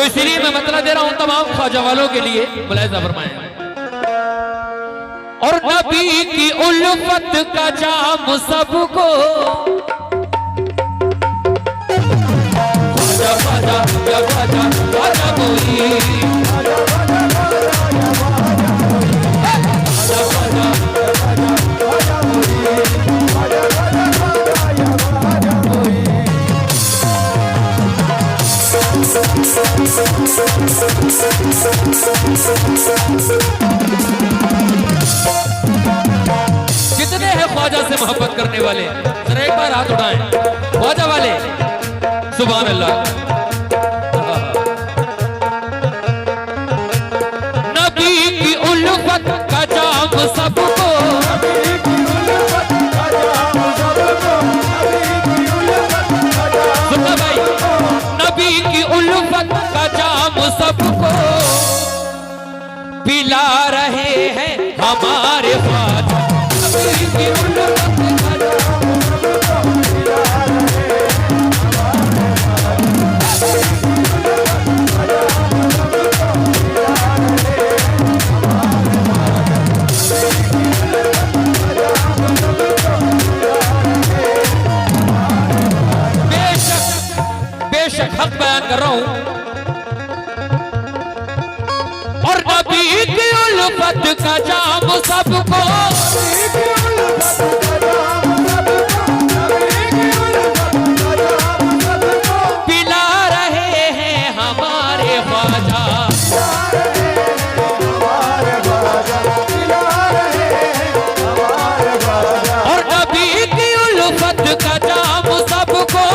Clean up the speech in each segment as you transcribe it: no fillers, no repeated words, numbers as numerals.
तो इसीलिए मैं मतलब दे रहा हूं तमाम ख्वाजा वालों के लिए, मुलाहिजा फरमाएं। और नबी की उल्फत का जाम सबको, ख्वाजा ख्वाजा या ख्वाजा ख्वाजा कोई, कितने हैं ख्वाजा से मोहब्बत करने वाले, जरा एक बार हाथ उठाएं ख्वाजा वाले। सुभान अल्लाह। नबी की उल्फत का जाम सबको, सुनना भाई, नबी की उल्फत का जाम सबको पिला रहे हैं हमारे ख्वाजा। नबी की उल्फत का जाम सबको पिला रहे हैं बेशक हक बयान कर रहा हूं। और नबी की उल्फत का जाम सबको, पिला रहे हैं हमारे ख्वाजा। और नबी की उल्फत का जाम सबको,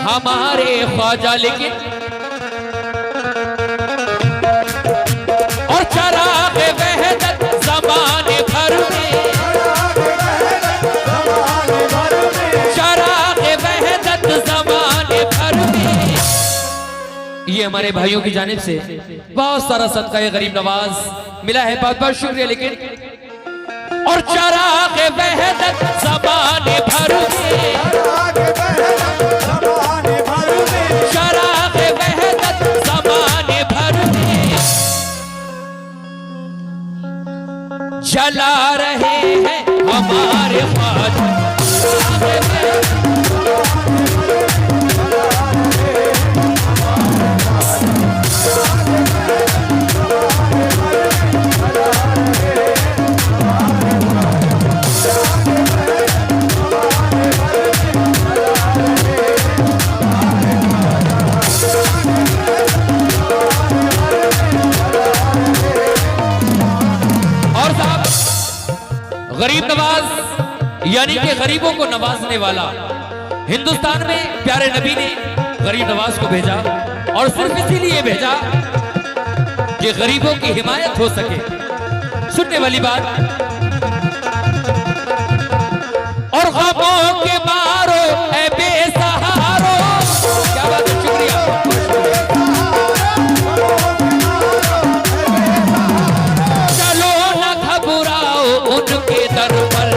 हमारे ख्वाजा। लेकिन और चराग वहदत ज़माने भर में, चराग वहदत ज़माने भर में, ये हमारे भाइयों की जानिब से बहुत सारा सदका गरीब नवाज मिला है, बहुत बहुत शुक्रिया। लेकिन और चराग वहदत ज़माने भर में, चराग वहदत ज़माने भर में जला रहे हैं हमारे ख्वाजा। गरीब नवाज यानी कि गरीबों को नवाजने वाला, हिंदुस्तान में प्यारे नबी ने गरीब नवाज को भेजा और सिर्फ इसीलिए भेजा कि गरीबों की हिमायत हो सके। सुनने वाली बात, और गमों के मारो ऐ बेसहारो, क्या बात है, शुक्रिया। चलो न घबराओ उनके दर पर,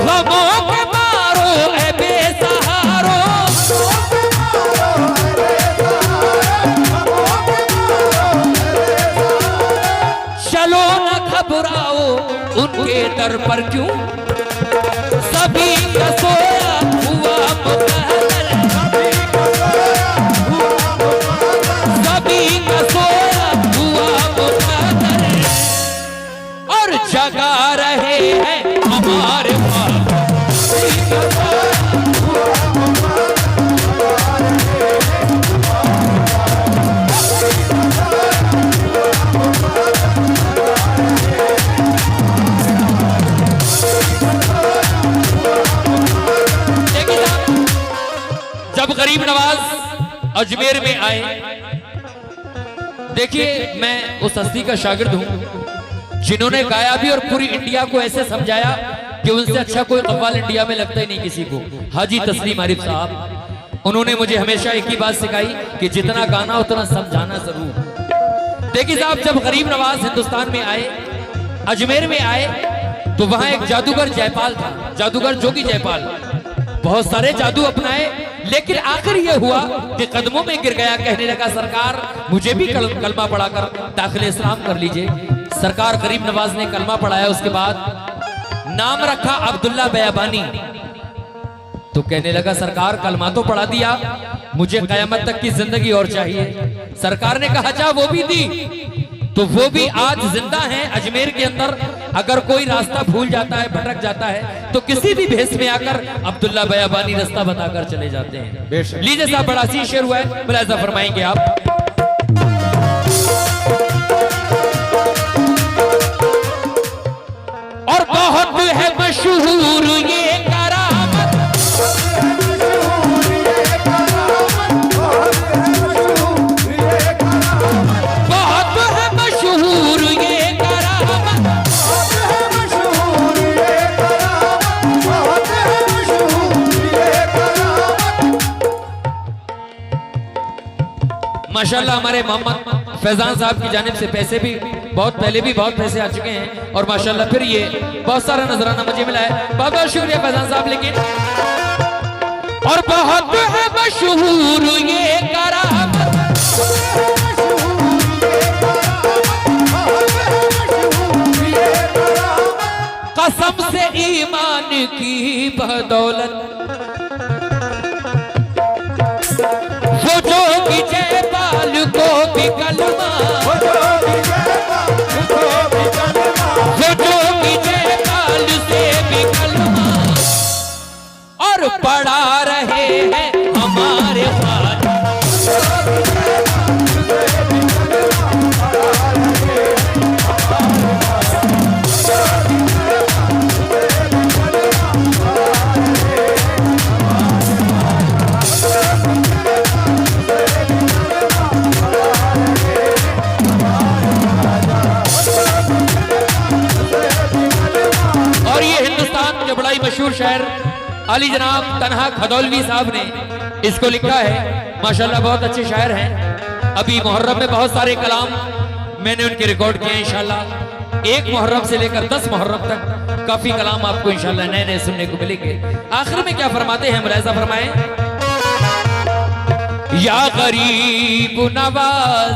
गमों के मारो ऐ बेसहारो, चलो न घबराओ उनके दर पर, क्यों सभी का सोया हुआ मुकद्दर, सभी का सोया हुआ मुकद्दर, और जगा रहे हैं हमारे जब गरीब नवाज अजमेर में आए, देखिए मैं उस हस्ती का शागिर्द हूं जिन्होंने गाया भी और पूरी इंडिया को ऐसे समझाया कि उनसे अच्छा कोई कव्वाल इंडिया में लगता ही नहीं किसी को। हाजी तस्लीम आरिफ साहब, उन्होंने मुझे हमेशा एक ही बात सिखाई कि जितना गाना उतना समझाना जरूर। देखिए साहब, जब गरीब नवाज हिंदुस्तान में आए, अजमेर में आए, तो वहां एक जादूगर जयपाल था, जादूगर जोगी जयपाल। बहुत सारे जादू अपनाए, लेकिन आखिर ये हुआ कि कदमों में गिर गया। कहने लगा सरकार मुझे भी कलमा पढ़ाकर दाखिले इस्लाम कर लीजिए। सरकार गरीब नवाज ने कलमा पढ़ाया, उसके बाद नाम रखा अब्दुल्ला बयाबानी। तो कहने लगा सरकार कलमा तो पढ़ा दिया, मुझे कयामत तक की जिंदगी और चाहिए। सरकार ने कहा जा वो भी दी, तो वो भी आज जिंदा हैं अजमेर के अंदर। अगर कोई रास्ता भूल जाता है, भटक जाता है, तो किसी भी भेष में आकर अब्दुल्ला बयाबानी रास्ता बताकर चले जाते हैं। लीजिए साहब, बड़ा सी शेर हुआ है, मुलाहिजा फरमाएंगे आप। और बहुत है मशहूर ये करामत, बहुत है मशहूर ये करामत, माशाल्लाह। हमारे मोहम्मद फैजान साहब की जानिब से पैसे भी बहुत पहले भी बहुत पैसे आ चुके हैं, और माशाल्लाह फिर ये बहुत सारा नजराना मुझे मिला है। बहुत बहुत शुक्रिया फैजान साहब। लेकिन और बहुत है मशहूर ये करामत, कसम से ईमान की बदौलत, वो जोगी जयपाल को भी कलमा, वो जोगी जयपाल से भी कलमा, और पढ़ा रहे हैं हमारे फादर। मशहूर शायर अली जनाब तन्हा खदौलवी साहब ने इसको लिखा है। माशाल्लाह बहुत अच्छे शायर हैं। अभी मुहर्रम में बहुत सारे कलाम मैंने उनके रिकॉर्ड किए हैं। इंशाल्लाह 1 मुहर्रम से लेकर 10 मुहर्रम तक काफी कलाम आपको इंशाल्लाह नए नए सुनने को मिलेंगे। आखिर में क्या फरमाते हैं, मुलाहिजा फरमाएं। या गरीब नवाज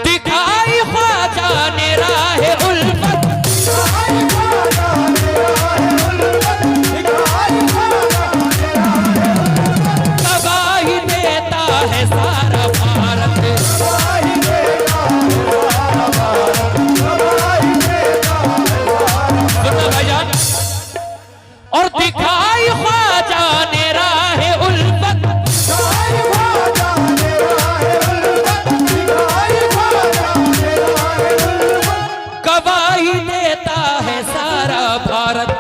दिखाई ख्वाजा ने राहे उल्फत, तबाही देता है सारा भारत, सुनना भाईजान। और दिखाई ख्वाजा ने राहे उल्फत, गवाही देता है सारा भारत,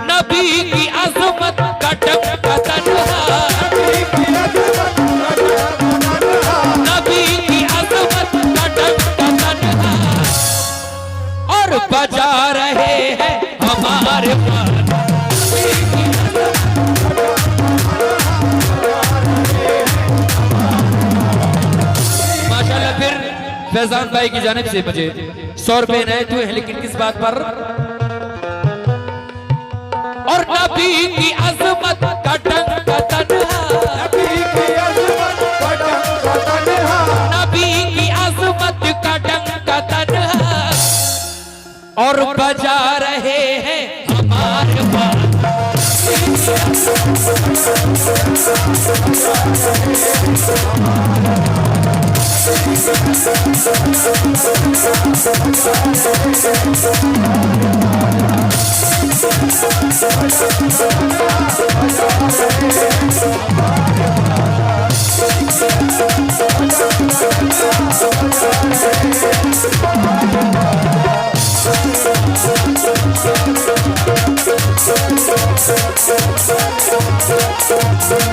नबी की अजमत का टपका तन्हा, नबी की अजमत का टपका तन्हा, और बजा रहे हैं हमारे माशाल्लाह। फिर फैजान भाई की जानिब से मुझे 100 रुपए इनायत हुए हैं, लेकिन किस बात पर? और नबी की अजमत का टंका तन्हा, नबी की अजमत का टंका तन्हा, नबी की अजमत का टंका तन्हा, और बजा रहे हैं हमारे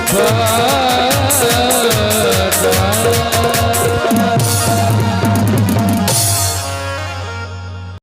Bye.